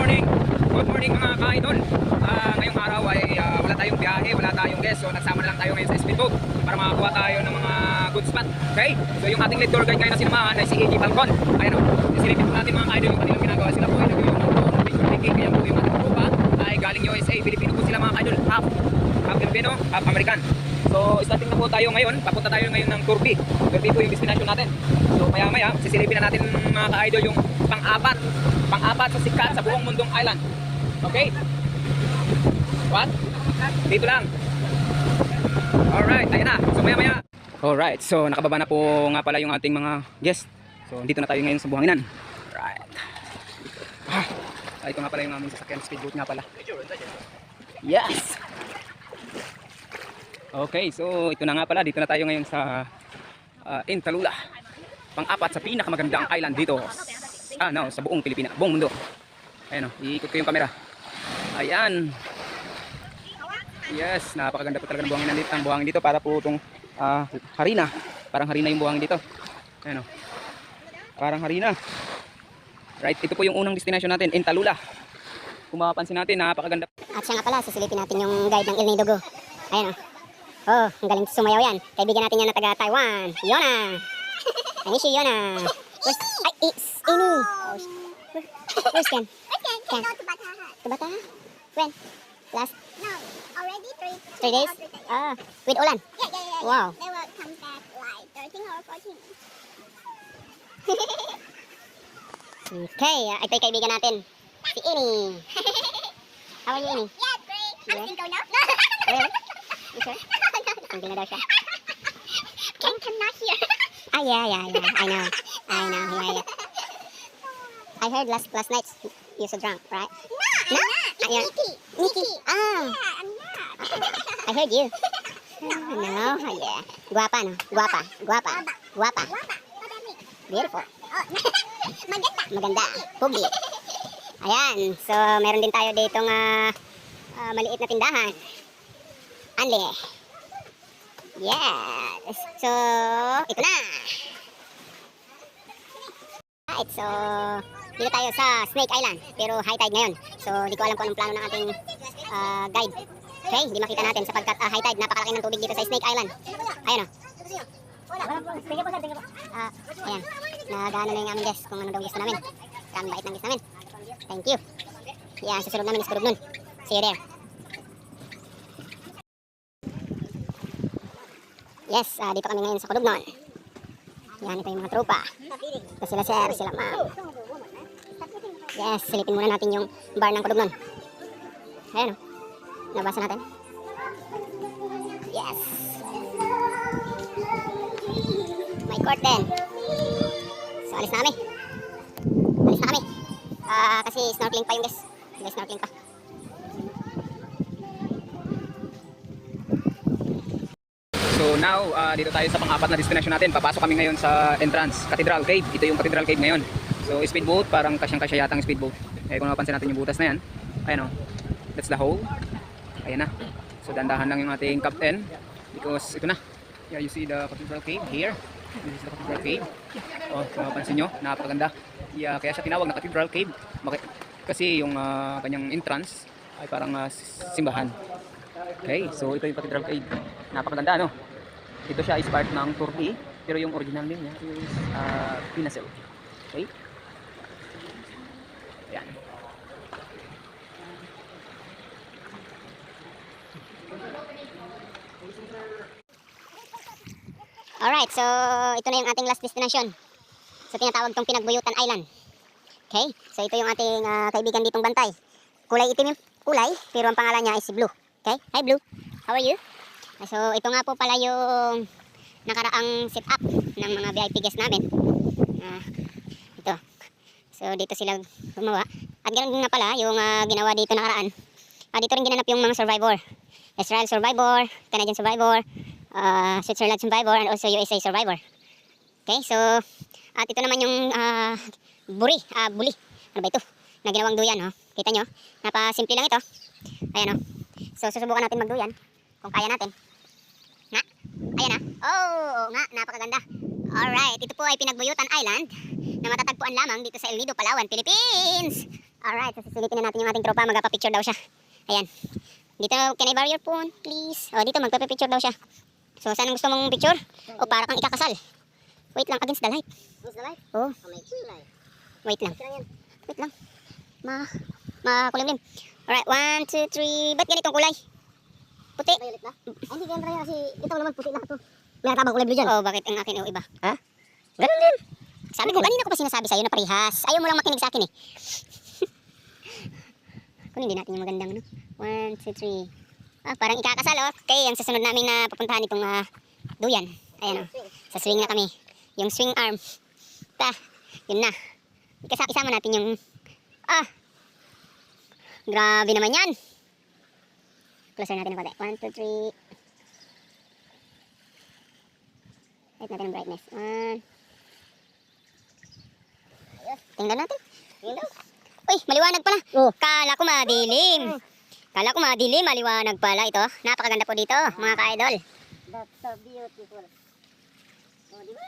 morning. Good morning mga ka-idol. Ngayong araw ay wala tayong biyahe, wala tayong guest. So nagsama na lang tayo ngayon sa speedboat para makakuha tayo ng mga good spot. Okay? So yung ating lead tour guide ngayon na sinamahan ay si AJ Falcon. Ayan o. Silipin po natin mga ka-idol yung kanilang ginagawa. Sila po ay nag-iwan ng picture taking. Kaya po yung ating grupa ay galing USA. Pilipino po sila mga ka-idol. Half Filipino, half American. So starting na po tayo ngayon. Papunta tayo ngayon ng Turkey. Turkey po yung destination natin. So maya maya sisilipin na natin mga ka-idol yung pang-apat sa sikat sa buong mundong island. Okay? What? Dito lang. Alright, ayan na. So maya maya. Alright, so nakababa na po nga pala yung ating mga guest. So dito na tayo ngayon sa buhanginan. Alright. Ito nga pala yung aming sasakyan, speedboat nga pala. Yes! Okay, so ito na nga pala. Dito na tayo ngayon sa Intalula. Pang-apat sa pinakamagandang island dito. Sa buong Pilipinas, buong mundo. Ayan o, iikot ko yung camera. Ayan. Yes, napakaganda po talaga ng buhangin dito. Ang buhangin dito para po itong harina. Parang harina yung buhangin dito. Ayan o. Parang harina. Right, ito po yung unang destination natin, Intalula. Kung mapapansin natin, napakaganda. At siya nga pala, sisilipin natin yung guide ng El Nido Go. Ayan o. Oh, ang galing sumayaw yan. Kaibigan natin yan na taga Taiwan. Yona. I miss you, Yona. It's Amy. Where's Ken? Ken go to Bataha. To Bataha? When? Last No, already 3 days? With Ulan? Yeah. Wow. They will come back like 13 or 14. Okay, ito yung kaibigan natin. Si Ini. How are you, Ini? Yeah, great. I'm single now. Really? You sure? Hindi na daw siya. Ken cannot hear. Yeah. I know. Yeah. I heard last night you so drunk, right? No, I'm not. Yeah. It's Nikki. Yeah, I'm not. I heard you. No, yeah. Guapa, no? Guapa. What that mean? Beautiful. Oh, maganda. Maganda. Pugi. Ayan. So, meron din tayo ditong maliit na tindahan. Anli. Yes. So, ito na. Right, so, dito tayo sa Snake Island. Pero high tide ngayon. So, di ko alam kung anong plano ng ating guide. Okay, hindi makita natin sapagkat high tide. Napakalaki ng tubig dito sa Snake Island. Ayan o. Ayan. Nagano na yung aming guest. Kung ano daw guest na namin. Kami bait ng guest namin. Thank you. Yan, susunod namin is kurog nun. See you there. Yes, dito kami ngayon sa Kulugnon. Yan, ito yung mga tropa. Ito sila sir, sila ma'am. Yes, silipin muna natin yung bar ng Kulugnon. Ayan o. Nabasa natin. Yes. May curtain. So, alis na kami. Kasi snorkeling pa yung guys. May snorkeling pa. So now, dito tayo sa pang-apat na destination natin. Papasok kami ngayon sa entrance, Cathedral Cave. Ito yung Cathedral Cave ngayon. So speedboat, parang kasyang-kasya yata ang speedboat. Kung napapansin natin yung butas na yan. Ayan o. That's the hole. Ayan na. So dandahan lang yung ating captain. Because ito na. Yeah, you see the Cathedral Cave here. This is the Cathedral Cave. Oh, kung napapansin nyo, napakaganda. Yeah, kaya siya tinawag na Cathedral Cave. Kasi yung kanyang entrance ay parang simbahan. Okay, so ito yung Cathedral Cave. Napakaganda, no? Ito siya is part ng Turkey, pero yung original name niya is Pinasil. Okay? Ayan. Alright, so ito na yung ating last destination. So tinatawag tong Pinagbuyutan Island. Okay, so ito yung ating kaibigan ditong bantay. Kulay itim yung kulay, pero ang pangalan niya is Blue. Okay, hi Blue. How are you? So ito nga po pala yung nakaraang setup ng mga VIP guests namin. Ito. So dito sila gumawa. At ganoon din nga pala yung ginawa dito nakaraan. Dito rin ginanap yung mga survivor. Israel survivor, Canadian survivor, Switzerland survivor, and also USA survivor. Okay, so at ito naman yung buli. Ano ba ito? Na ginawang duyan, oh. Kita nyo? Napasimple lang ito. Ayan, oh. So susubukan natin magduyan kung kaya natin. Nga? Ayan na. Oh, nga, napakaganda. Alright, ito po ay Pinagbuyutan Island na matatagpuan lamang dito sa El Nido, Palawan, Philippines. Alright, so susulitin na natin yung ating tropa. Magpapicture daw siya. Ayan. Dito, can I borrow your phone, please? O, dito, magpapicture daw siya. So, saan gusto mong picture? O, para kang ikakasal. Wait lang, against the light. Gusto light? Oh, May kulay. wait lang. Okay lang yan. Wait lang. Makulimlim. Alright, 1, 2, 3. Ba't ganitong kulay? Puti. Violet na? Ay, hindi ganyan talaga kasi ito naman puti lahat to. May natabang kulay blue dyan. Oh, bakit ang akin o iba? Ha? Ganun din. Sabi ko, kanina ko pa sinasabi sa'yo na parehas. Ayaw mo lang makinig sa akin eh. Kunin din natin yung magandang ano. 1, 2, 3. Parang ikakasal oh. Okay, ang susunod namin na papuntahan itong duyan. Ayan oh. Sa swing na kami. Yung swing arm. Yun na. Isama natin yung grabe naman yan. Closer natin ng konti. 1, 2, 3. Light natin ang brightness. 1. Tingnan natin. Uy, maliwanag pala. Oh. Kala ko madilim. Maliwanag pala ito. Napakaganda po dito, mga ka-idol. That's so beautiful. Oh, di ba?